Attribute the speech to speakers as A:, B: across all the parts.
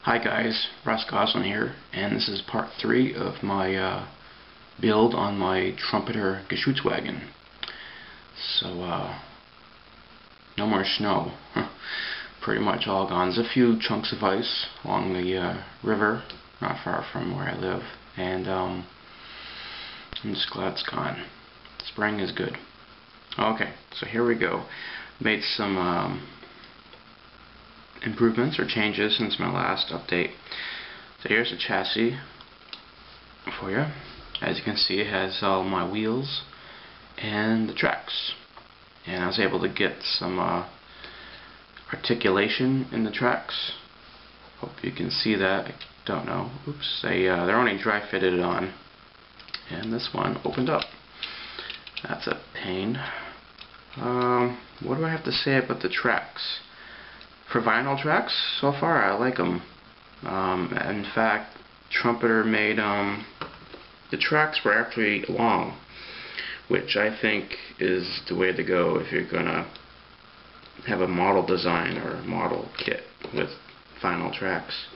A: Hi guys, Gosselin here, and this is part 3 of my build on my Trumpeter Geshutzwagen. So, no more snow. Pretty much all gone. There's a few chunks of ice along the river, not far from where I live, and I'm just glad it's gone. Spring is good. Okay, so here we go. Made some improvements or changes since my last update. So here's the chassis for you. As you can see, it has all my wheels and the tracks, and I was able to get some articulation in the tracks. Hope you can see that. I don't know. Oops. They're only dry fitted on, and this one opened up. That's a pain. What do I have to say about the tracks? For vinyl tracks, so far I like them. In fact, Trumpeter made the tracks were actually long, which I think is the way to go if you're gonna have a model design or a model kit with vinyl tracks.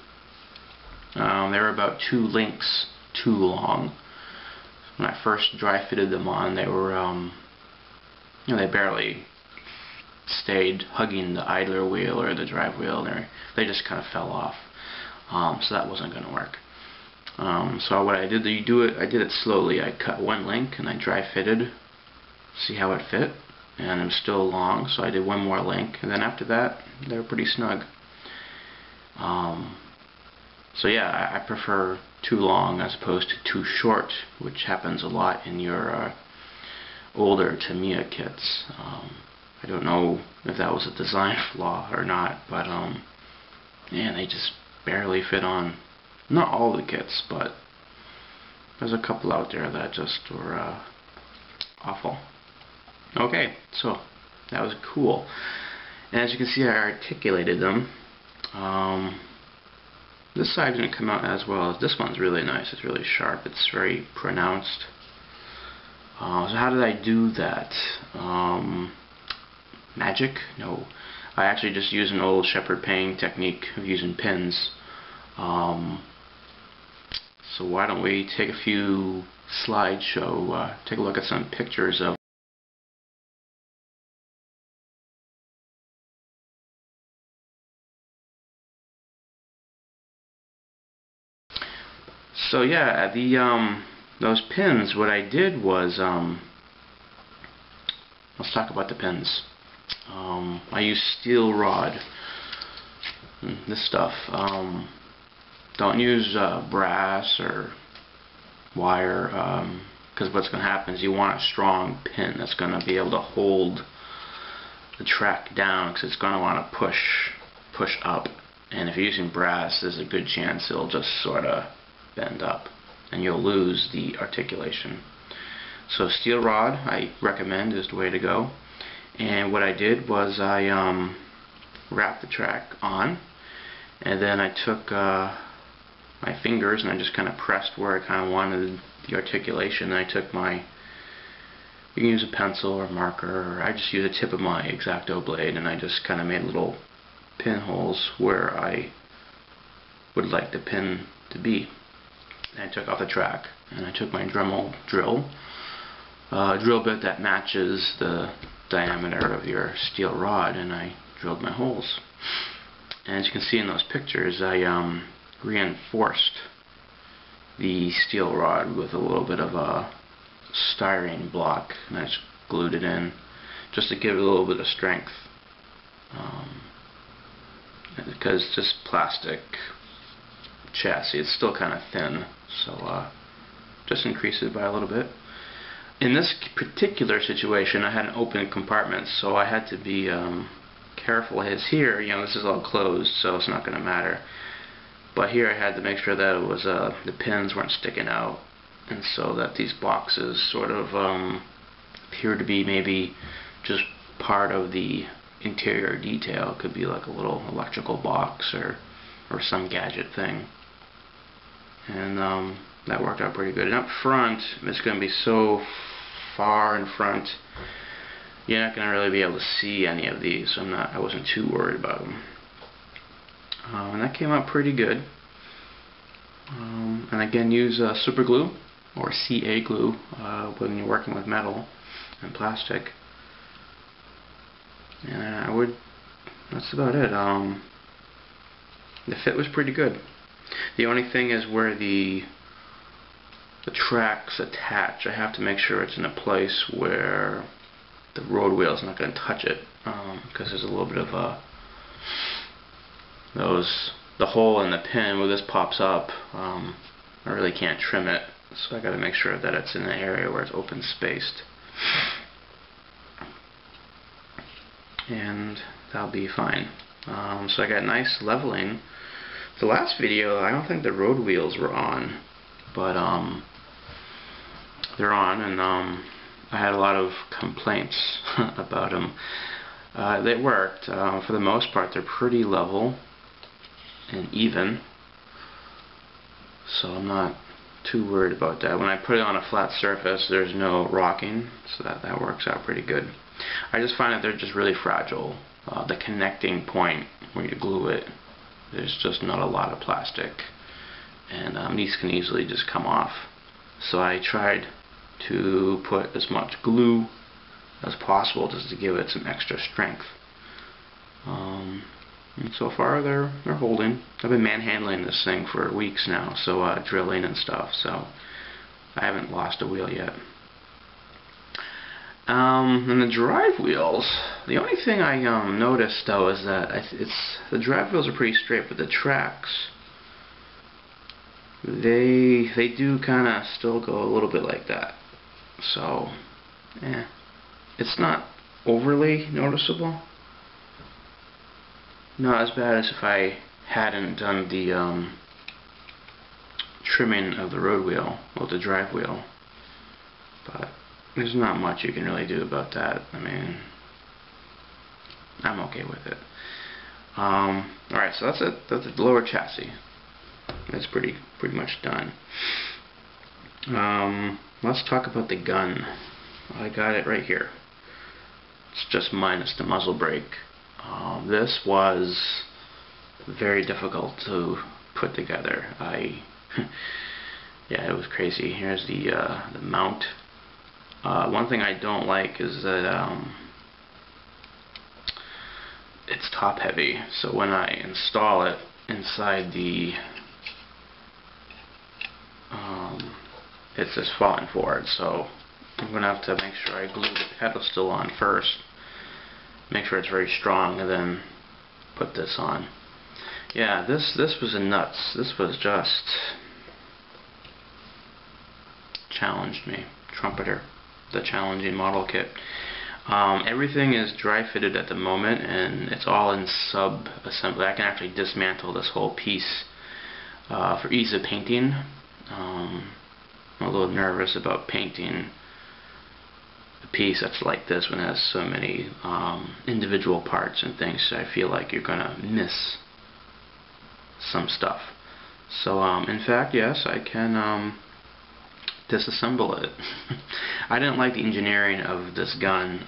A: They were about 2 links too long. When I first dry fitted them on, they were they barely stayed hugging the idler wheel or the drive wheel. They just kind of fell off, so that wasn't going to work. So what I did, I did it slowly. I cut one link and I dry fitted, see how it fit, and it was still long, so I did one more link, and then after that they were pretty snug. So yeah, I prefer too long as opposed to too short, which happens a lot in your older Tamiya kits. I don't know if that was a design flaw or not, but man, they just barely fit on. Not all the kits, but there's a couple out there that just were awful. Okay, so that was cool. And as you can see, I articulated them. This side didn't come out as well as this one's really nice. It's really sharp. It's very pronounced. So how did I do that? Magic? No. I actually just used an old shepherd paying technique of using pins. So why don't we take a few slideshow, take a look at some pictures of. So yeah, those pins, what I did was, let's talk about the pins. I use steel rod, this stuff. Don't use brass or wire, because what's going to happen is you want a strong pin that's going to be able to hold the track down, because it's going to want to push up. And if you're using brass, there's a good chance it'll just sort of bend up, and you'll lose the articulation. So steel rod, I recommend, is the way to go. And what I did was I wrapped the track on, and then I took my fingers and I just kind of pressed where I kind of wanted the articulation. And I took you can use a pencil or marker, or I just use the tip of my X-Acto blade, and I just kind of made little pinholes where I would like the pin to be. And I took off the track, and I took my Dremel drill bit that matches the diameter of your steel rod, and I drilled my holes. And as you can see in those pictures, I reinforced the steel rod with a little bit of a styrene block, and I just glued it in just to give it a little bit of strength, because this plastic chassis, it's still kind of thin, so just increase it by a little bit. In this particular situation, I had an open compartment, so I had to be careful. As here, this is all closed, so it's not going to matter. But here I had to make sure that it was the pins weren't sticking out, and so that these boxes sort of appear to be maybe just part of the interior detail. It could be like a little electrical box or some gadget thing. And that worked out pretty good. And up front, it's going to be so far in front, you're not going to really be able to see any of these. So I wasn't too worried about them. In that came out pretty good. And again, use super glue or CA glue when you're working with metal and plastic. And that's about it. The fit was pretty good. The only thing is where the tracks attach, I have to make sure it's in a place where the road wheel is not going to touch it, because there's a little bit of the hole in the pin where this pops up. I really can't trim it, so I got to make sure that it's in the area where it's open spaced, and that'll be fine. So I got nice leveling. The last video, I don't think the road wheels were on, but they're on, and I had a lot of complaints about them. They worked. For the most part, they're pretty level and even, so I'm not too worried about that. When I put it on a flat surface, there's no rocking, so that works out pretty good. I just find that they're just really fragile. The connecting point where you glue it, there's just not a lot of plastic, and these can easily just come off. So I tried to put as much glue as possible just to give it some extra strength. And so far they're holding. I've been manhandling this thing for weeks now, so drilling and stuff, so I haven't lost a wheel yet. And the drive wheels, the only thing I noticed though is that the drive wheels are pretty straight, but the tracks, they do kind of still go a little bit like that. So, it's not overly noticeable. Not as bad as if I hadn't done the trimming of the road wheel or the drive wheel, but there's not much you can really do about that. I mean, I'm okay with it. Alright, so that's it. That's the lower chassis. That's pretty much done. Let's talk about the gun. I got it right here. It's just minus the muzzle brake. This was very difficult to put together. Yeah, it was crazy. Here's the mount. One thing I don't like is that it's top heavy, so when I install it inside the it's just falling forward, so I'm gonna have to make sure I glue the pedestal on first, make sure it's very strong, and then put this on. Yeah, this was a nuts. This was just challenged me. Trumpeter, the challenging model kit. Everything is dry fitted at the moment, and it's all in sub assembly. I can actually dismantle this whole piece for ease of painting. I'm a little nervous about painting a piece that's like this when it has so many individual parts and things, so I feel like you're gonna miss some stuff. So in fact, yes, I can disassemble it. I didn't like the engineering of this gun.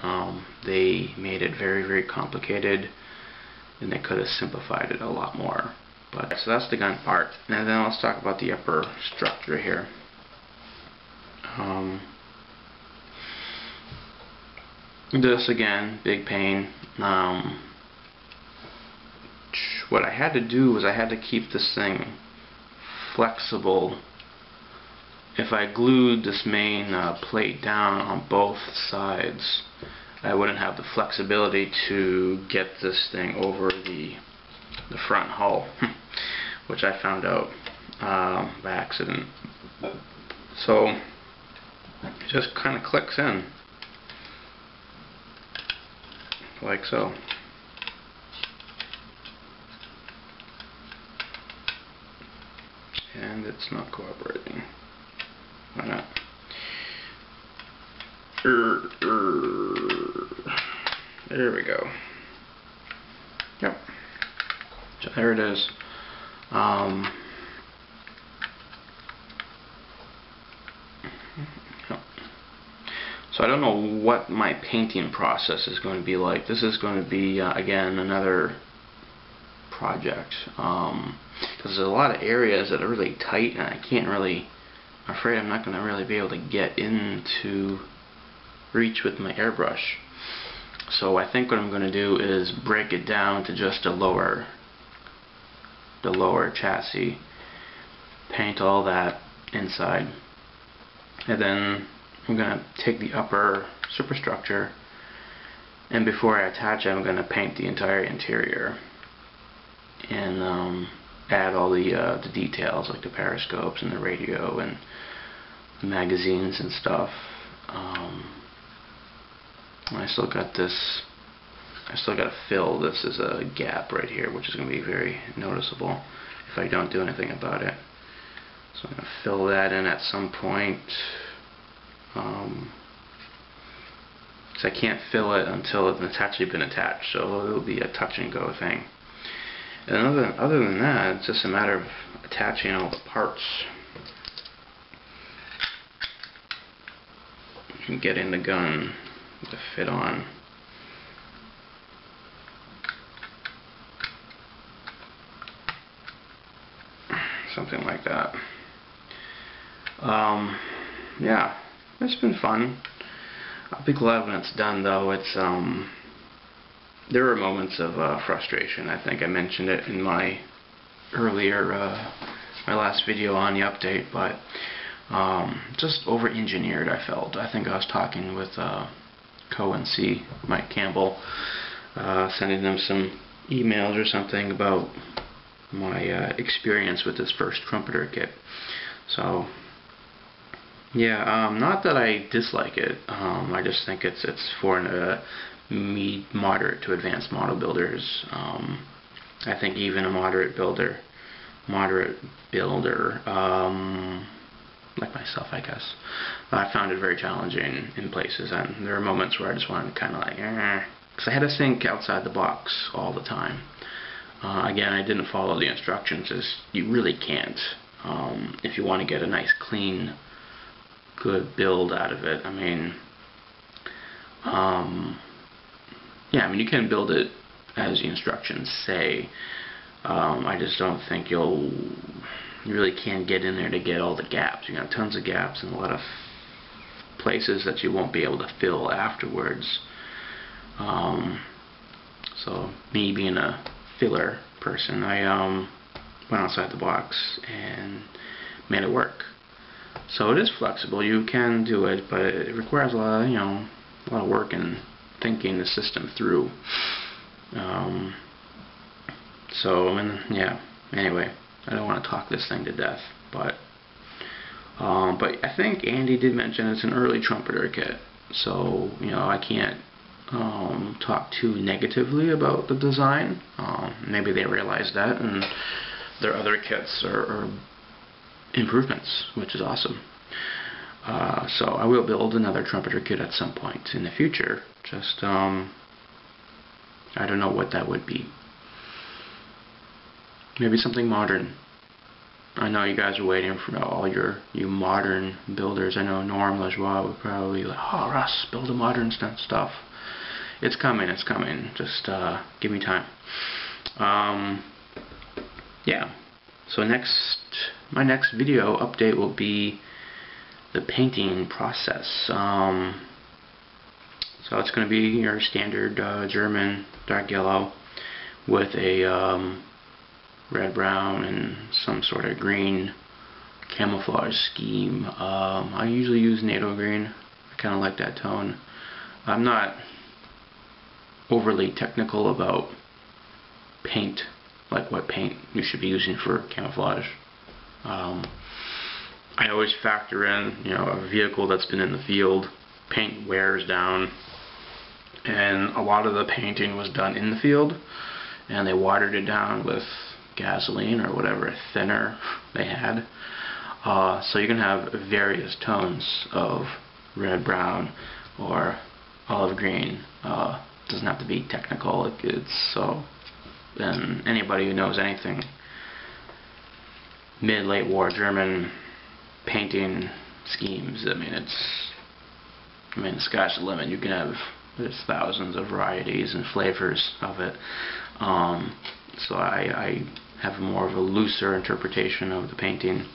A: They made it very complicated, and they could have simplified it a lot more. But so that's the gun part. Now then let's talk about the upper structure here. This again, big pain. What I had to do was I had to keep this thing flexible. If I glued this main plate down on both sides, I wouldn't have the flexibility to get this thing over the front hull, which I found out by accident. So it just kind of clicks in like so. And it's not cooperating. Why not? There we go. Yep. So there it is. So I don't know what my painting process is going to be like. This is going to be again another project, because there's a lot of areas that are really tight, and I can't really, I'm afraid I'm not going to really be able to get into reach with my airbrush. So I think what I'm going to do is break it down to just the lower chassis, paint all that inside, and then I'm going to take the upper superstructure, and before I attach it, I'm going to paint the entire interior and add all the details like the periscopes and the radio and the magazines and stuff. I still got to fill this as a gap right here, which is going to be very noticeable if I don't do anything about it. So I'm going to fill that in at some point. Because I can't fill it until it's actually been attached, so it'll be a touch and go thing. And other than that, it's just a matter of attaching all the parts and getting the gun to fit on. Something like that. Yeah, it's been fun. I'll be glad when it's done, though. It's there were moments of frustration. I think I mentioned it in my earlier my last video on the update, but just over-engineered, I felt. I think I was talking with Co&C, Mike Campbell, sending them some emails or something about my experience with this first Trumpeter kit. So yeah, not that I dislike it. I just think it's for moderate to advanced model builders. I think even a moderate builder, like myself, I guess, I found it very challenging in places, and there are moments where I just wanted to kind of like, because I had to think outside the box all the time. Again, I didn't follow the instructions, as you really can't. If you want to get a nice, clean, good build out of it. I mean, yeah, I mean, you can build it as the instructions say. I just don't think you really can get in there to get all the gaps. You have tons of gaps and a lot of places that you won't be able to fill afterwards. So me being a filler person, I went outside the box and made it work. So it is flexible. You can do it, but it requires a lot of, a lot of work and thinking the system through. Yeah. Anyway, I don't want to talk this thing to death, but I think Andy did mention it's an early Trumpeter kit, so I can't talk too negatively about the design. Maybe they realize that, and their other kits are improvements, which is awesome. So I will build another Trumpeter kit at some point in the future. Just I don't know what that would be. Maybe something modern. I know you guys are waiting for all you modern builders. I know Norm Lajoie would probably be like, "Oh, Russ, build a modern stuff." It's coming. It's coming. Just give me time. Yeah. So my next video update will be the painting process. So it's going to be your standard German dark yellow with a red, brown, and some sort of green camouflage scheme. I usually use NATO green. I kind of like that tone. I'm not overly technical about paint, like what paint you should be using for camouflage. I always factor in, a vehicle that's been in the field. Paint wears down, and a lot of the painting was done in the field, and they watered it down with gasoline or whatever thinner they had. So you can have various tones of red, brown, or olive green. Doesn't have to be technical. Then anybody who knows anything mid-late war German painting schemes, the sky's the limit. You can have, there's thousands of varieties and flavors of it. so I have more of a looser interpretation of the painting.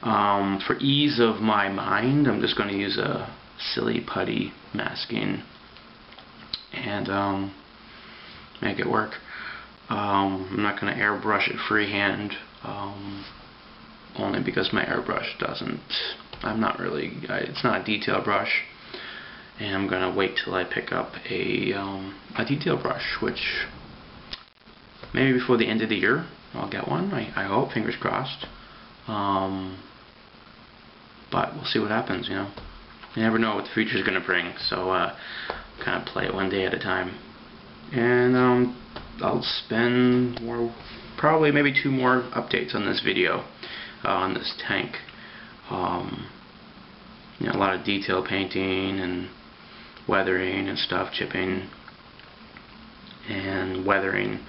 A: For ease of my mind, I'm just going to use a silly putty masking and make it work. I'm not going to airbrush it freehand, only because my airbrush doesn't, it's not a detail brush, and I'm going to wait till I pick up a detail brush, which maybe before the end of the year I'll get one, I hope, fingers crossed. But we'll see what happens, you know. You never know what the future is going to bring, so kind of play it one day at a time. And I'll spend probably maybe 2 more updates on this video, on this tank. You know, a lot of detail painting and weathering and stuff, chipping and weathering.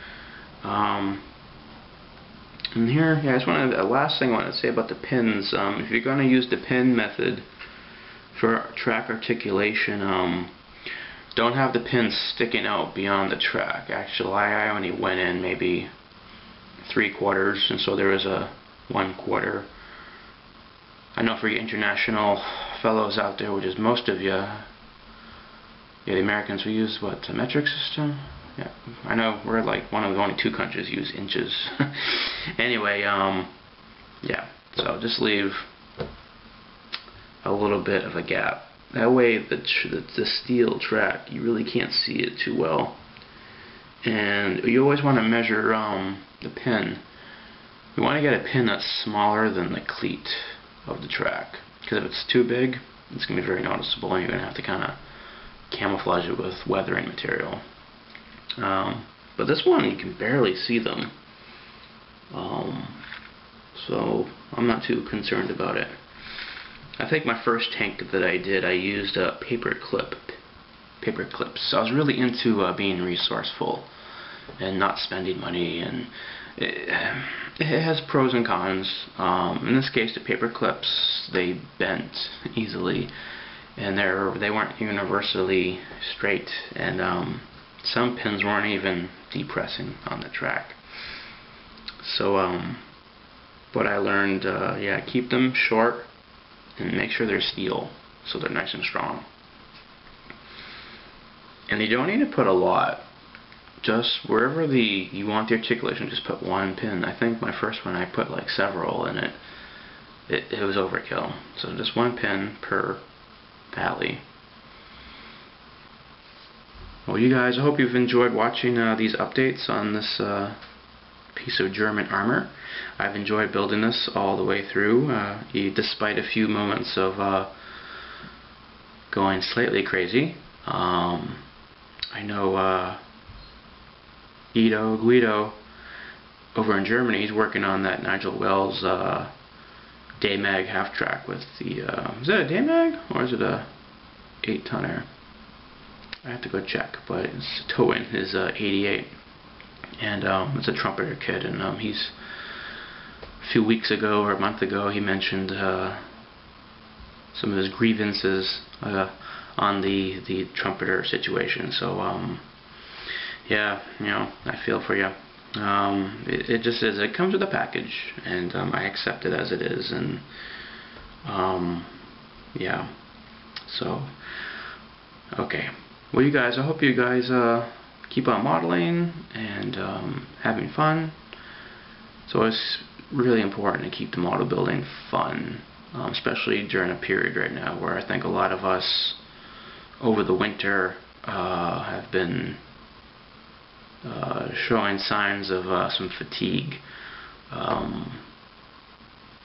A: And here, yeah, the last thing I want to say about the pins. If you're going to use the pin method for track articulation, don't have the pins sticking out beyond the track. Actually, I only went in maybe 3/4, and so there was a 1/4. I know for you international fellows out there, which is most of you, yeah, the Americans, we use what, the metric system? Yeah, I know we're like one of the only 2 countries use inches. Anyway, yeah, so just leave a little bit of a gap. That way the steel track, you really can't see it too well. And you always want to measure the pin. You want to get a pin that's smaller than the cleat of the track, because if it's too big, it's going to be very noticeable, and you're going to have to kind of camouflage it with weathering material. But this one, you can barely see them, so I'm not too concerned about it. I think my first tank that I did, I used a paper clips. So I was really into being resourceful and not spending money, and it has pros and cons. In this case, the paper clips, they bent easily, and they weren't universally straight, and some pins weren't even depressing on the track. So what I learned, yeah, keep them short and make sure they're steel so they're nice and strong. And you don't need to put a lot. Just wherever you want the articulation, just put 1 pin. I think my first one I put like several, and it was overkill. So just 1 pin per alley. Well, you guys, I hope you've enjoyed watching these updates on this piece of German armor. I've enjoyed building this all the way through, despite a few moments of going slightly crazy. I know Guido over in Germany, he's working on that Nigel Wells Day-Mag half-track with the, is that a Day-Mag or is it a 8-tonner? I have to go check, but it's towing his 88, and it's a Trumpeter kit, and he's a few weeks ago or a month ago he mentioned some of his grievances on the Trumpeter situation. So yeah, you know, I feel for you. It just is. It comes with a package, and I accept it as it is, and yeah. So okay. Well, you guys, I hope you guys keep on modeling and having fun. So it's really important to keep the model building fun, especially during a period right now where I think a lot of us over the winter have been showing signs of some fatigue,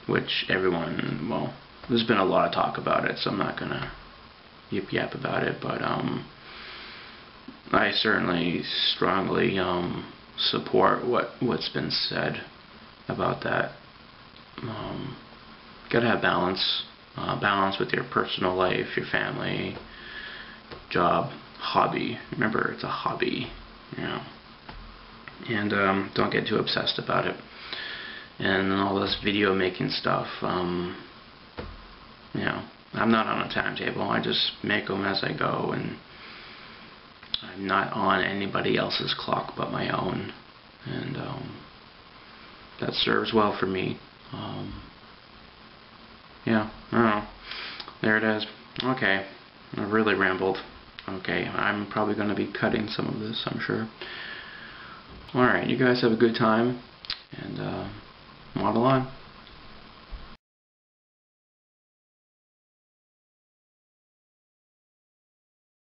A: which everyone, well, there's been a lot of talk about it, so I'm not gonna yip about it, but I certainly strongly support what's been said about that. Gotta have balance with your personal life, your family, job, hobby. Remember, it's a hobby, you know. And don't get too obsessed about it. And all this video making stuff, you know, I'm not on a timetable. I just make them as I go, and I'm not on anybody else's clock but my own. and that serves well for me. Yeah, I don't know. There it is. Okay, I really rambled. Okay, I'm probably going to be cutting some of this, I'm sure. Alright, you guys have a good time, and model on.